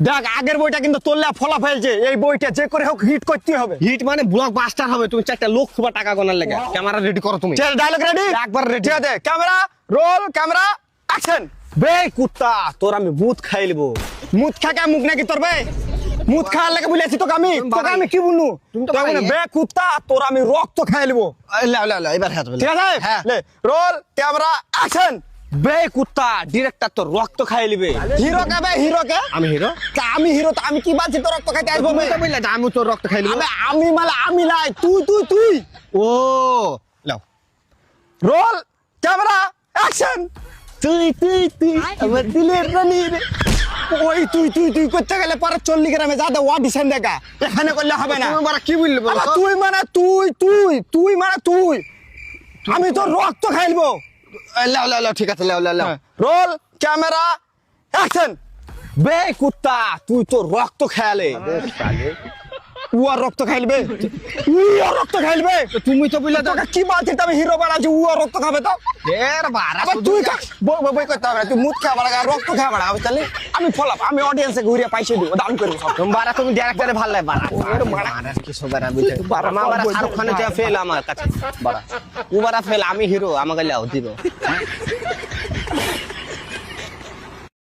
দেখ আগের বইটা কিন্তু তোললে ফলা ফেলছে, এই বইটা যে করে হোক হিট করতে হবে। হিট মানে ব্লকবাস্টার হবে। তুমি 4টা লোক খুব টাকা গোনার লাগে। ক্যামেরা রেডি করো তুমি। চল ডায়লগ রেডি, একবার রেডি। ঠিক আছে ক্যামেরা রোল, ক্যামেরা অ্যাকশন। বে কুত্তা তোর আমি মুত খাই লিবো। মুখ খাকে মুখ নাকি তোর বে? মুখ খাওয়ার লাগে বলেছি তোকে আমি, তুমি তোকে বাবাই। আমি কি বলনু? তুমি তো তোকে বাবাই। বলে, বে কুত্তা তোর আমি রক্ত খাই লিবো। লা এবার হাত ঠিক আছে হ্যাঁ। লে রোল ক্যামেরা অ্যাকশন। বে কুত্তা ডিরেক্টর তোর রক্ত খাই লিবে। হিরো কে বে? হিরো কে? আমি হিরো। তা আমি হিরো, তো আমি কি বলছি তোর রক্ত খাইতে আসবো? তুমি তো বললে যে আমি তোর রক্ত খাই লিবো। আবে আমি মানে আমি লাই, তুই তুই তুই। ও লাও। Roll camera action. তুই তুই তুই আমার দিলের রানী রে। ওই তুই তুই তুই করতে গেলে পরে 40 গ্রামে যা দে অডিশন দেখা, এখানে করলে হবে না। তুমি বারা কি বললে বলো আবার তো? তুই মানে তুই তুই তুই মানে তুই, আমি তোর রক্ত খাইলবো। লাও ঠিক আছে লাও। Roll camera action. বে কুত্তা তুই তোর রক্ত খেয়ালে। উয়ার রক্ত খাইলবে, উয়ার রক্ত খাইলবে। তুমি তো বললে তো তোকে কি বলছিস আমি হিরো বানাচ্ছি, উয়ার রক্ত খাবে তো? এর বারা আবার তুই খা, বই করতে হবে না, তুই মুখ খাওয়া লাগা রক্ত খাওয়া লাগা। তাহলে আমি ফলাপ, আমি অডিয়েন্সে ঘুরিয়ে পাইছে দিব, দান করবো সব। তুমি বারা তুমি ডাইরেক্টরে ভাল লাগে বারা। ওর বাড়া। বারা কি সব বারা বুঝে। আমার বারা শাহরুখ খানের যে ফেল আমার কাছে বারা। ও বারা ফেল, আমি হিরো, আমাকে লাও দিব।